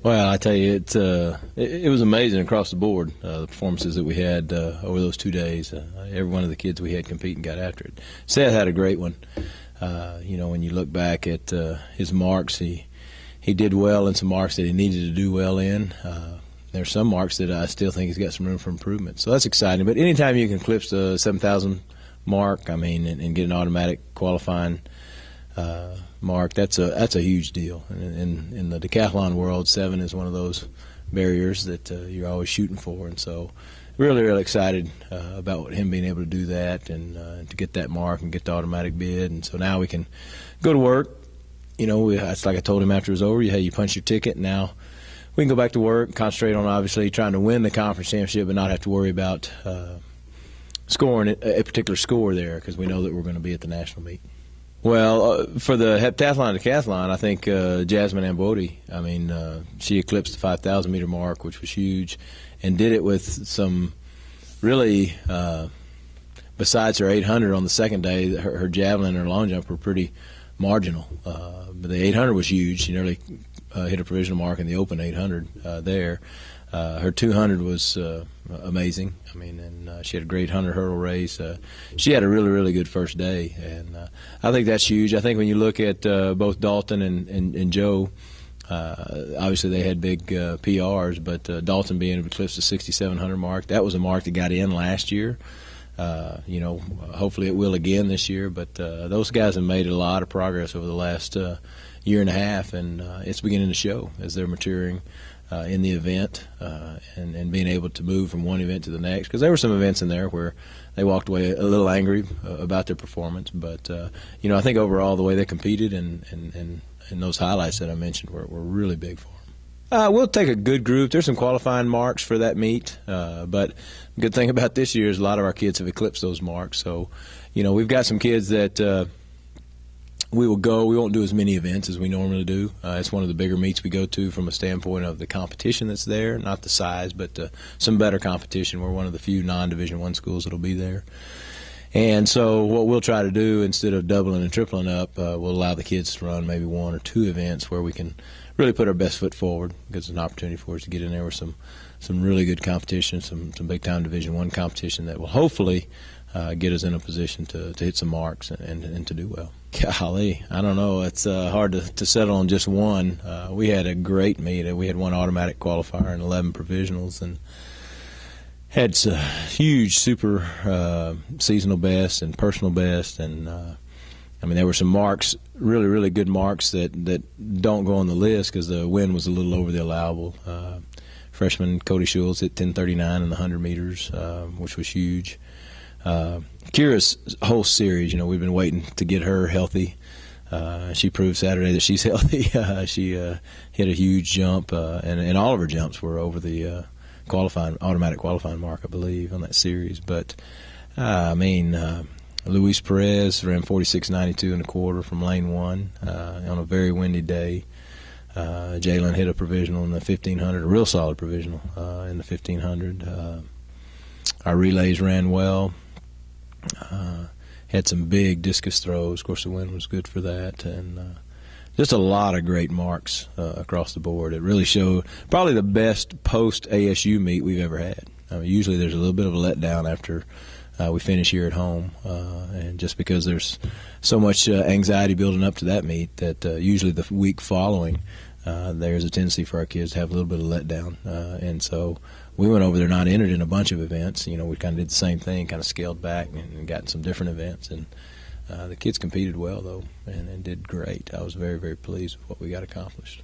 Well, I tell you, it was amazing across the board, the performances that we had over those 2 days. Every one of the kids we had compete and got after it. Seth had a great one. When you look back at his marks, he did well in some marks that he needed to do well in. There's some marks that I still think he's got some room for improvement. So that's exciting. But anytime you can eclipse the 7,000 mark, and get an automatic qualifying mark, that's a huge deal. And in the decathlon world, 7 is one of those barriers that you're always shooting for. And so really, really excited about him being able to do that and to get that mark and get the automatic bid. And so now we can go to work. It's like I told him after it was over, you punch your ticket. Now we can go back to work, concentrate on obviously trying to win the conference championship, but not have to worry about scoring a particular score there, because we know that we're going to be at the national meet. Well, for the heptathlon and decathlon, I think Jasmine Ambodi, she eclipsed the 5,000 meter mark, which was huge, and did it with some really, besides her 800 on the second day, her javelin and her long jump were pretty marginal. But the 800 was huge. She nearly hit a provisional mark in the open 800 there. Her 200 was amazing. And she had a great 100 hurdle race. She had a really, really good first day, and I think that's huge. I think when you look at both Dalton and Joe, obviously they had big PRs, but Dalton being able to eclipse the 6,700 mark, that was a mark that got in last year. Hopefully it will again this year, but those guys have made a lot of progress over the last year and a half, and it's beginning to show as they're maturing in the event and being able to move from one event to the next, because there were some events in there where they walked away a little angry about their performance, but I think overall the way they competed and those highlights that I mentioned were really big for them. We'll take a good group. There's some qualifying marks for that meet, but the good thing about this year is a lot of our kids have eclipsed those marks. So, we've got some kids that we will go. We won't do as many events as we normally do. It's one of the bigger meets we go to from a standpoint of the competition that's there, not the size, but some better competition. We're one of the few non-Division I schools that will be there. And so what we'll try to do, instead of doubling and tripling up, we'll allow the kids to run maybe 1 or 2 events where we can really put our best foot forward, because it's an opportunity for us to get in there with some really good competition, some big-time Division I competition that will hopefully get us in a position to hit some marks and to do well. Golly, I don't know. It's hard to settle on just one. We had a great meet. We had 1 automatic qualifier and 11 provisionals, and had huge super seasonal best and personal best. And there were some marks, really, really good marks that don't go on the list because the wind was a little over the allowable. Freshman Cody Schultz hit 10:39 in the 100 meters, which was huge. Kira's whole series, we've been waiting to get her healthy. She proved Saturday that she's healthy. She hit a huge jump, and all of her jumps were over the automatic qualifying mark, I believe, on that series. But Luis Perez ran 46.92 in the quarter from lane 1 on a very windy day. Jalen hit a provisional in the 1,500, a real solid provisional in the 1,500. Our relays ran well. Had some big discus throws. Of course, the wind was good for that, and just a lot of great marks across the board. It really showed probably the best post-ASU meet we've ever had. Usually there's a little bit of a letdown after we finish here at home, and just because there's so much anxiety building up to that meet that usually the week following there's a tendency for our kids to have a little bit of letdown, and so we went over there not entered in a bunch of events. We kind of did the same thing, kind of scaled back and got in some different events, and the kids competed well though and did great. I was very, very pleased with what we got accomplished.